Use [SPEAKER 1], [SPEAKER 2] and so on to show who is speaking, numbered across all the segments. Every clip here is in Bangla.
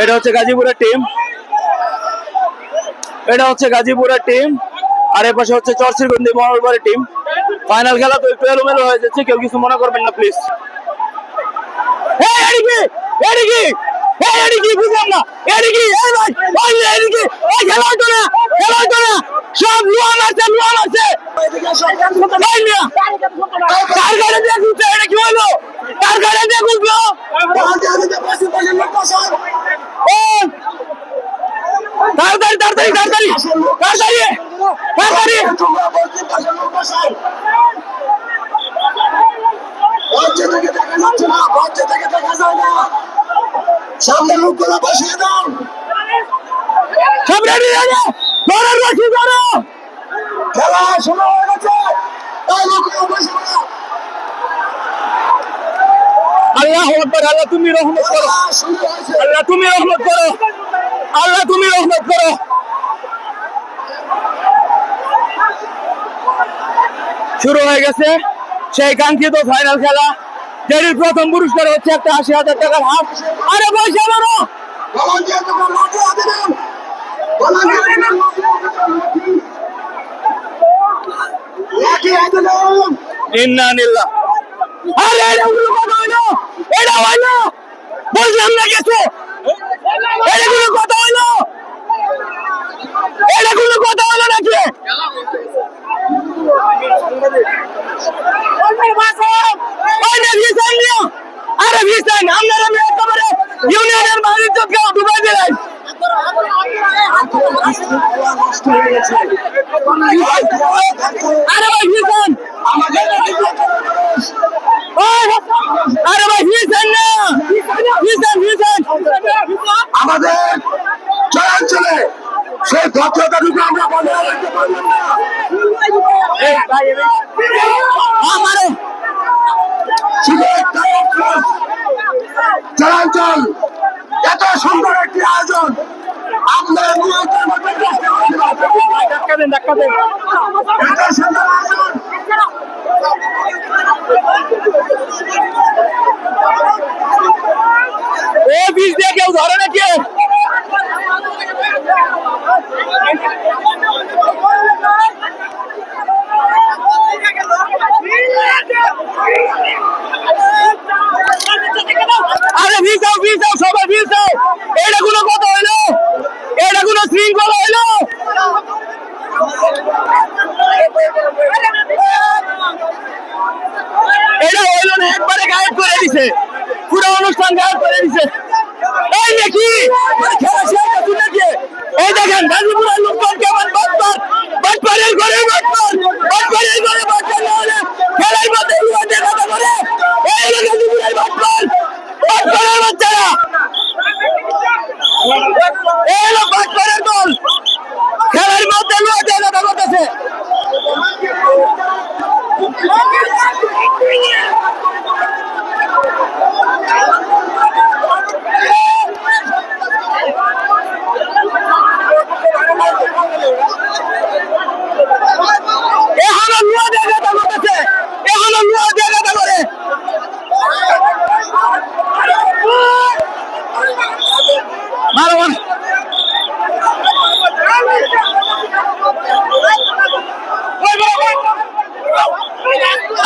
[SPEAKER 1] এটা হচ্ছে গাজীপুরের টিম, এটা হচ্ছে গাজীপুরের টিম, আর এর পাশে হচ্ছে চরচিরগঞ্জ মহানগরের টিম। ফাইনাল খেলা তো একটু এলোমেলো হয়ে যাচ্ছে, কেউ কিছু মনে করবেন না প্লিজ। বুঝলাম না সব লোয়া মারছে, কার গাড়ি দিয়ে ঘুরছে, এটা কি হলো? কার গাড়ি দিয়ে ঘুরলো? তাড়াতাড়ি তাড়াতাড়ি তাড়াতাড়ি তাড়াতাড়ি তাড়াতাড়ি
[SPEAKER 2] সামনে লোকগুলো বসিয়ে দাও,
[SPEAKER 1] সব রেডি রেডি, ধরো রশি ধরো,
[SPEAKER 2] খেলা শুরু হয়ে গেছে। এই লোকগুলো বসে দাও,
[SPEAKER 1] আল্লাহ আকবার, আল্লাহ তুমি রহমত করো, আল্লাহ তুমি রহমত করো, আল্লাহ তুমি রহমত করো। শুরু হয়ে গেছে সেই কাঙ্ক্ষিত ফাইনাল খেলা, যেটির প্রথম পুরস্কার হচ্ছে একটা ৮০,০০০ টাকার হাত। আরে পয়সা মারো, ইন্নালিল্লাহ। আরে এটা কোনো কথা হইলো? এটা হইলো বললাম না কিছু, এটা কোনো কথা হইলো? এটা কোনো কথা হইলো নাকি? আরে ভিসান আপনারা একেবারে ইউনিয়নের বাণিজ্যকে ডুবাই দিলেন। আরে ভাই ভিসান, আরে ভাই ভিসান না, ভিসান ভিসান
[SPEAKER 2] আমাদের চলাচলে সেই ভদ্রতাটুকু আমরা বজায় রাখতে পারলাম না। চলাচল এত সুন্দর একটি আয়োজন আপনার
[SPEAKER 1] বীজ দিয়ে কেউ ধরে নাকি? আরে ভিসাও ভিসাও, সবাই ভিসাও। এটা কোনো কথা হইলো? এটা কোনো শৃঙ্খলা হইলো? এটা হইলো না, একবারে গায়েব করে দিছে, পুরো অনুষ্ঠান গায়েব করে দিছে। এই নাকি খেলা শেষ হচ্ছে নাকি? এই দেখেন গাজীপুরের লোকজন কেমন বাটপারের ঘরে বাটপারের ঘরে বাটপার না হলে খেলার মধ্যে কথা করে। এই হলো গাজীপুরের বাটপারের বাচ্চারা, এই হলো বাটপারের দল, খেলার মধ্যে কথা করতেছে। এখনো লুয়া দিয়ে কথা করতেছে, এখনো লুয়া দিয়ে কথা করে।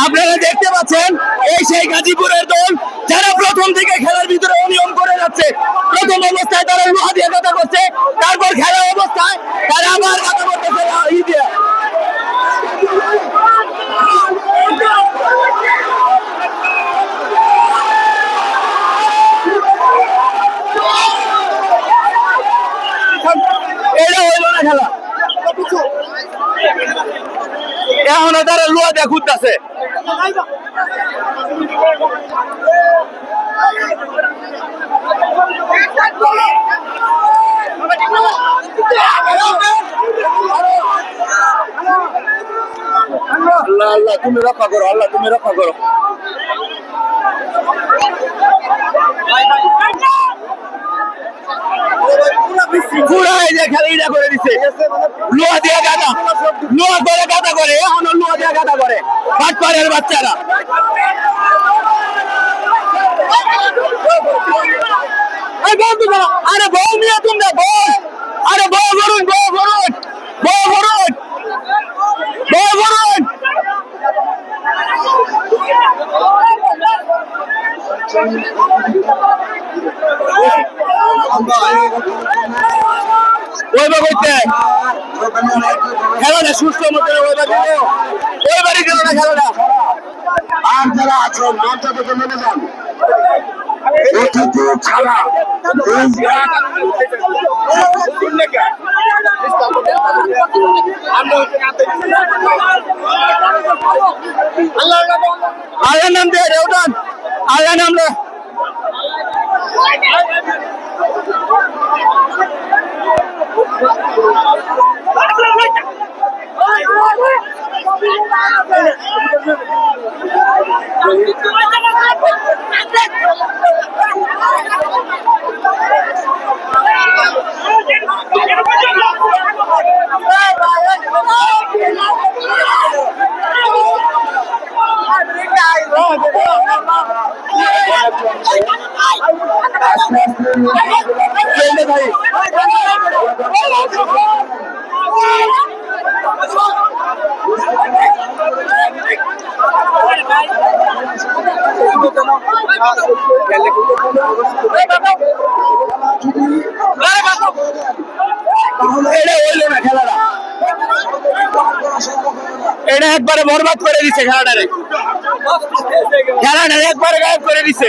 [SPEAKER 1] আপনারা দেখতে পাচ্ছেন এই সেই গাজীপুরের দল যারা প্রথম থেকে খেলার ভিতরে অনিয়ম করে যাচ্ছে। প্রথম অবস্থায় তারা লোহা দিয়ে কথা করছে, তারপর খেলার অবস্থায় তারা আবার কথা করতেছে ই দিয়ে। এটা হইল না খেলা, এখনো তারা লোহা দিয়ে খুঁজতেছে। আল্লাহ আল্লাহ তুমি রক্ষা করো, আল্লাহ তুমি রক্ষা করো। পুরা এই যে খেলা করে দিচ্ছে, লোহা দিয়ে গাদা, লোহা করে গাদা করে, এখনো লোহা দিয়ে গাদা করে বাটপারের বাচ্চারা। বন্ধু আরে বউ নিয়ে তোমরা বউ, আরে বউ করুন, বউ করুন, বউ করুন, বউ করুন। খেলাটা সুস্থ মতো ওই বাড়ি গেল না খেলাটা।
[SPEAKER 2] আর যারা আছেন মঞ্চে থেকে নেমে যান, অতিথি ছাড়া
[SPEAKER 1] আল্লাহর নাম দিয়ে রেউটান, আল্লাহর নাম রে। এটা একবারে বরবাদ করে দিচ্ছে খেলাটারে, খেলাটারে একবারে গায়েব করে দিচ্ছে।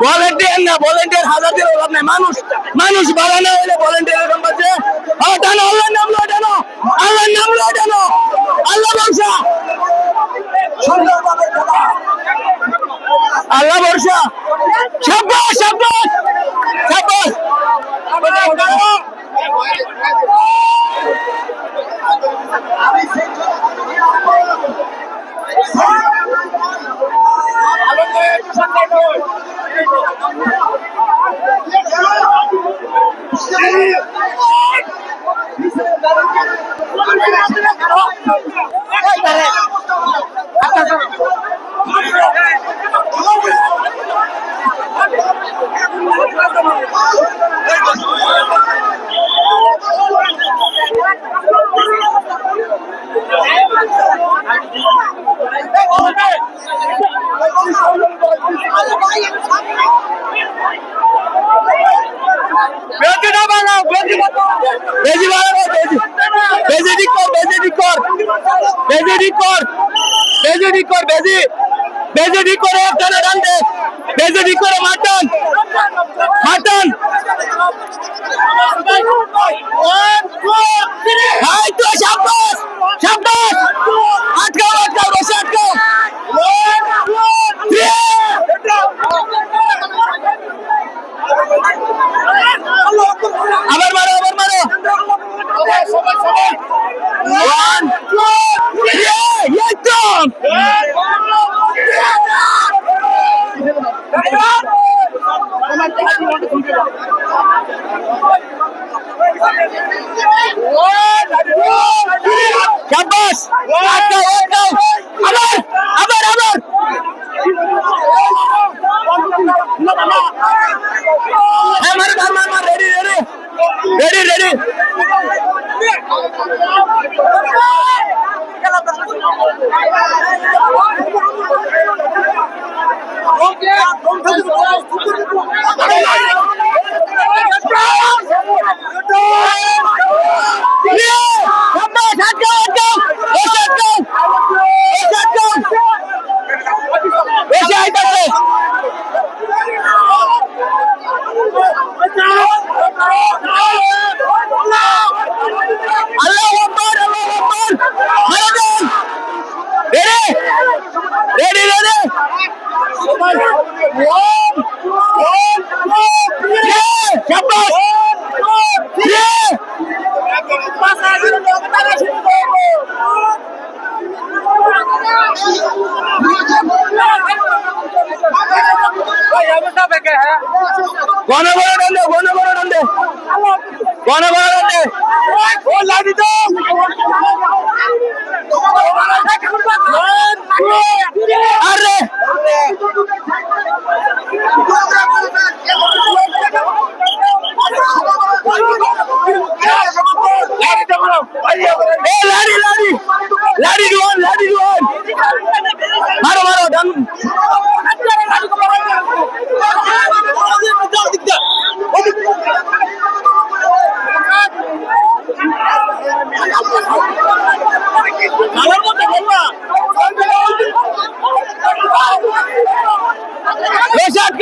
[SPEAKER 1] ভলেন্টিয়ার না, ভলেন্টিয়ার হাজার দিন অভাব নাই, মানুষ মানুষ বাড়ানো হলে ভলেন্টিয়ার এরকম পাচ্ছে। টানো আল্লাহর নাম লো, টানো আল্লাহর নাম লো, টানো আল্লাহ বর্ষা, আল্লাহ বর্ষা। শাবাশ শাবাশ শাবাশ।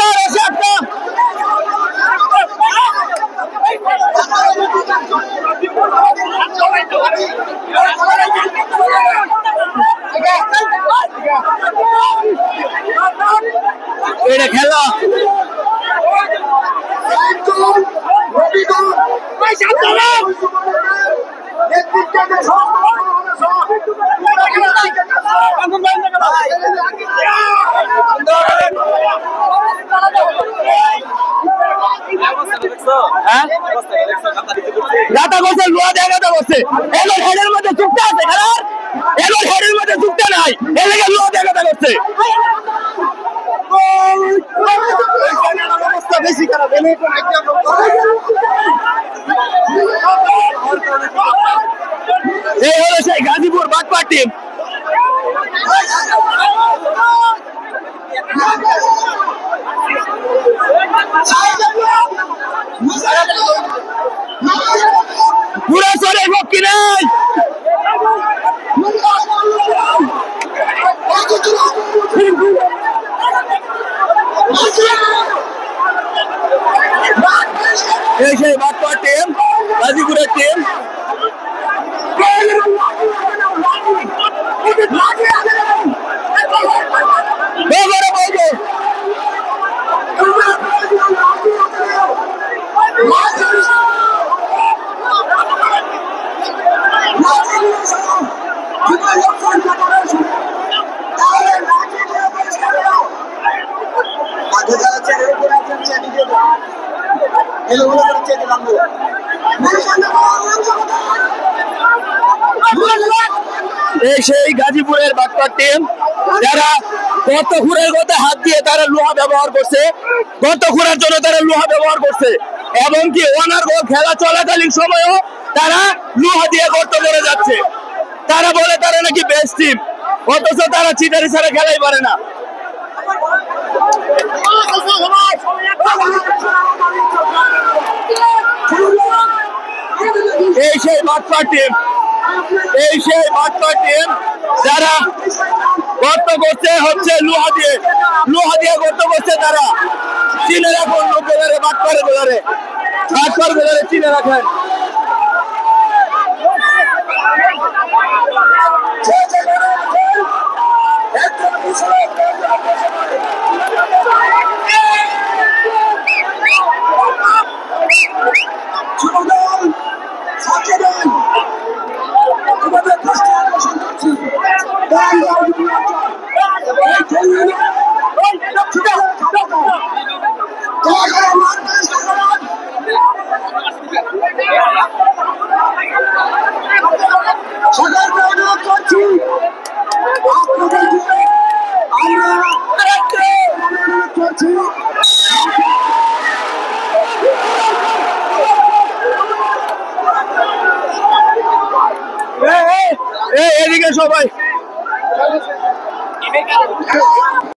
[SPEAKER 1] একটা রশি একটা এটা খেলা গাতা করছে লোহা দিয়ে গাতা করছে এগুলো হেডের মধ্যে চুক্তি আছে খেলার এগুলো হেডের মধ্যে চুক্তি নাই এলাকা লোহা দিয়ে গাতা করছে অবস্থা বেশি খারাপ এই হলো সেই গাজীপুর বাটপার টিম পুরা চলে পক্ষী নাই এই সেই বাটপার টিম গাজীপুরের টিম এই সেই গাজীপুরের বাটপার টিম যারা গর্ত খুঁড়ের কথা হাত দিয়ে তারা লোহা ব্যবহার করছে গর্ত খুঁড়ার জন্য তারা লোহা ব্যবহার করছে এমনকি ওনার খেলা চলাকালীন সময়ও তারা লোহা দিয়ে গর্ত করে যাচ্ছে তারা বলে তারা নাকি বেস্ট টিম অথচ তারা চিটারি ছাড়া খেলাই পারে না এই সেই বাটপার টিম এই সেই বাটপার টিম যারা গর্ত করছে হচ্ছে লোহা দিয়ে গর্ত করছে তারা চিনে রাখুন লোকের বাটপার গোলারে চিনে রাখেন এদিকে সবাই